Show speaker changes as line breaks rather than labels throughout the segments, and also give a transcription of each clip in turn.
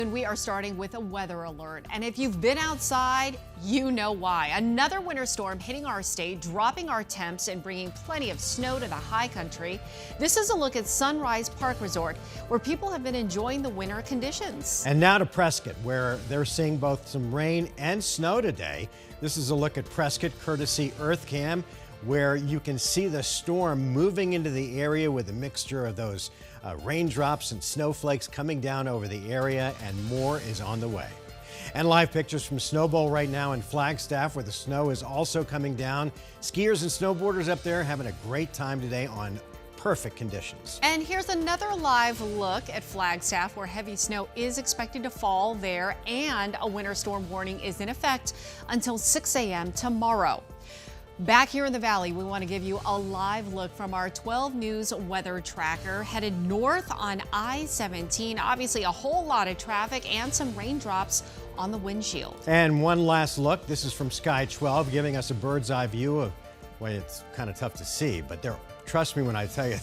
And we are starting with a weather alert. And if you've been outside, you know why. Another winter storm hitting our state, dropping our temps and bringing plenty of snow to the high country. This is a look at Sunrise Park Resort, where people have been enjoying the winter conditions.
And now to Prescott, where they're seeing both some rain and snow today. This is a look at Prescott, courtesy EarthCam, where you can see the storm moving into the area with a mixture of those raindrops and snowflakes coming down over the area, and more is on the way. And live pictures from Snow Bowl right now in Flagstaff, where the snow is also coming down. Skiers and snowboarders up there having a great time today on perfect conditions.
And here's another live look at Flagstaff, where heavy snow is expected to fall there, and a winter storm warning is in effect until 6 a.m. tomorrow. Back here in the valley, we want to give you a live look from our 12 News weather tracker, headed north on I-17. Obviously a whole lot of traffic and some raindrops on the windshield.
And one last look. This is from Sky 12, giving us a bird's eye view of, well, it's kind of tough to see, but trust me when I tell you,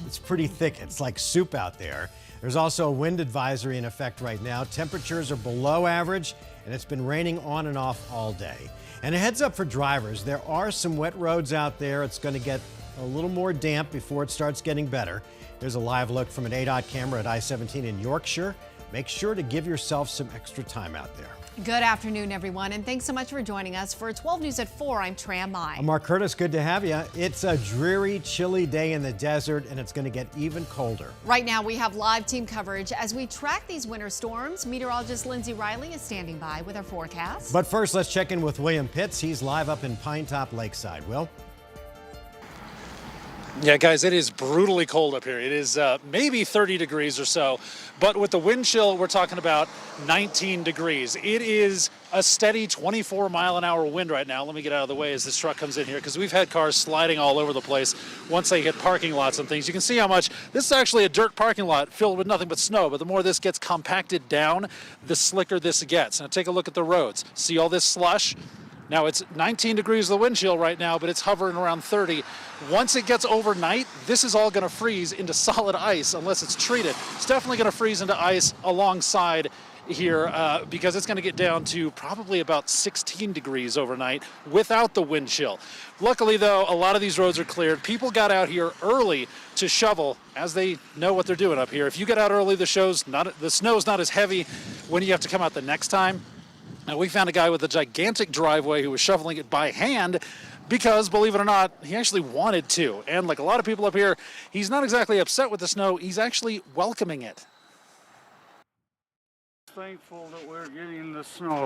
it's pretty thick. It's like soup out there. There's also a wind advisory in effect right now. Temperatures are below average, and it's been raining on and off all day. And a heads up for drivers, there are some wet roads out there. It's going to get a little more damp before it starts getting better. There's a live look from an ADOT camera at I-17 in Yorkshire. Make sure to give yourself some extra time out there.
Good afternoon, everyone, and thanks so much for joining us for 12 News at 4. I'm Tram Mai.
I'm Mark Curtis. Good to have you. It's a dreary, chilly day in the desert, and it's going to get even colder.
Right now, we have live team coverage as we track these winter storms. Meteorologist Lindsay Riley is standing by with our forecast.
But first, let's check in with William Pitts. He's live up in Pinetop Lakeside. Will?
Yeah, guys, it is brutally cold up here. It is maybe 30 degrees or so, but with the wind chill, we're talking about 19 degrees. It is a steady 24-mile-an-hour wind right now. Let me get out of the way as this truck comes in here, because we've had cars sliding all over the place once they hit parking lots and things. You can see how much this is actually a dirt parking lot filled with nothing but snow, but the more this gets compacted down, the slicker this gets. Now take a look at the roads. See all this slush? Now it's 19 degrees the wind chill right now, but it's hovering around 30. Once it gets overnight, this is all going to freeze into solid ice unless it's treated. It's definitely going to freeze into ice alongside here because it's going to get down to probably about 16 degrees overnight without the wind chill. Luckily, though, a lot of these roads are cleared. People got out here early to shovel as they know what they're doing up here. If you get out early, the snow's not as heavy when you have to come out the next time. Now, we found a guy with a gigantic driveway who was shoveling it by hand because, believe it or not, he actually wanted to. And like a lot of people up here, he's not exactly upset with the snow. He's actually welcoming it.
Thankful that we're getting the snow.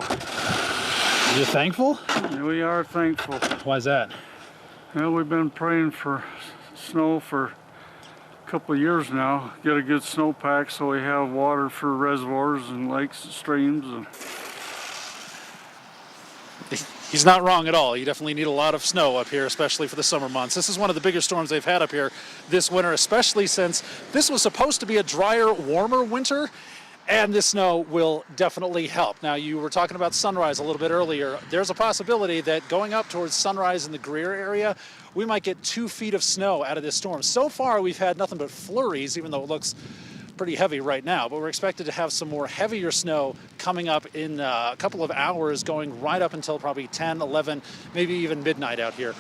You're thankful?
We are thankful.
Why is that?
Well, we've been praying for snow for a couple of years now. Get a good snowpack so we have water for reservoirs and lakes and streams.
He's not wrong at all. You definitely need a lot of snow up here, especially for the summer months. This is one of the bigger storms they've had up here this winter, especially since this was supposed to be a drier, warmer winter, and this snow will definitely help. Now, you were talking about Sunrise a little bit earlier. There's a possibility that going up towards Sunrise in the Greer area, we might get 2 feet of snow out of this storm. So far, we've had nothing but flurries, even though it looks pretty heavy right now, but we're expected to have some more heavier snow coming up in a couple of hours, going right up until probably 10, 11, maybe even midnight out here.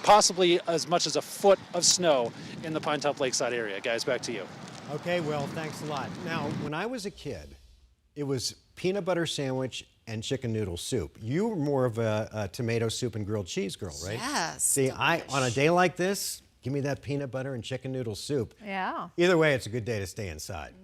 Possibly as much as a foot of snow in the Pinetop Lakeside area. Guys, back to you.
Okay, Will, thanks a lot. Now, when I was a kid, it was peanut butter sandwich and chicken noodle soup. You were more of a tomato soup and grilled cheese girl, right?
Yes.
See, on a day like this, give me that peanut butter and chicken noodle soup.
Yeah.
Either way, it's a good day to stay inside.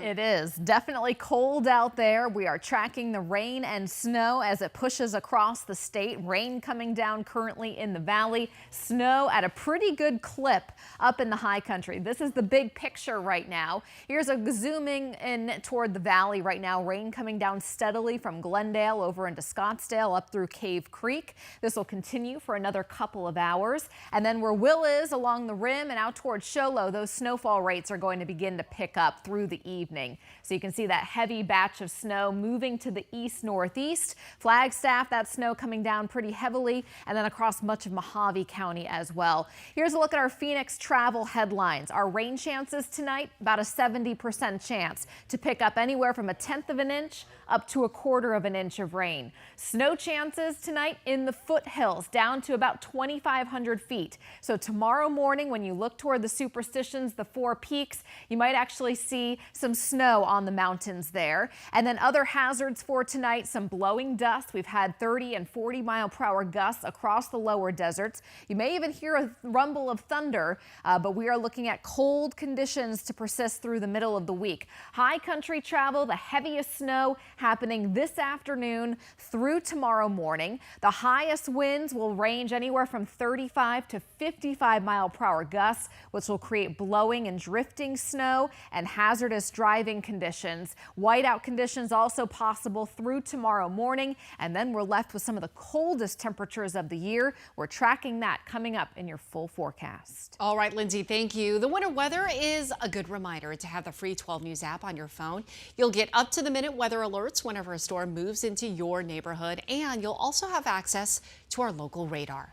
It is definitely cold out there. We are tracking the rain and snow as it pushes across the state. Rain coming down currently in the valley. Snow at a pretty good clip up in the high country. This is the big picture right now. Here's a zooming in toward the valley right now. Rain coming down steadily from Glendale over into Scottsdale up through Cave Creek. This will continue for another couple of hours. And then where Will is along along the rim and out towards Show Low, those snowfall rates are going to begin to pick up through the evening. So you can see that heavy batch of snow moving to the east-northeast. Flagstaff, that snow coming down pretty heavily, and then across much of Mojave County as well. Here's a look at our Phoenix travel headlines. Our rain chances tonight, about a 70% chance to pick up anywhere from 1/10 of an inch up to 1/4 of an inch of rain. Snow chances tonight in the foothills down to about 2,500 feet. So tomorrow morning, when you look toward the superstitions, the 4 peaks, you might actually see some snow on the mountains there. And then other hazards for tonight, some blowing dust. We've had 30 and 40-mile-per-hour gusts across the lower deserts. You may even hear a rumble of thunder, but we are looking at cold conditions to persist through the middle of the week. High country travel, the heaviest snow happening this afternoon through tomorrow morning. The highest winds will range anywhere from 35 to 55-mile-per-hour gusts, which will create blowing and drifting snow and hazardous driving conditions. Whiteout conditions also possible through tomorrow morning, and then we're left with some of the coldest temperatures of the year. We're tracking that coming up in your full forecast.
All right, Lindsay, thank you. The winter weather is a good reminder to have the free 12 News app on your phone. You'll get up-to-the-minute weather alerts whenever a storm moves into your neighborhood, and you'll also have access to our local radar.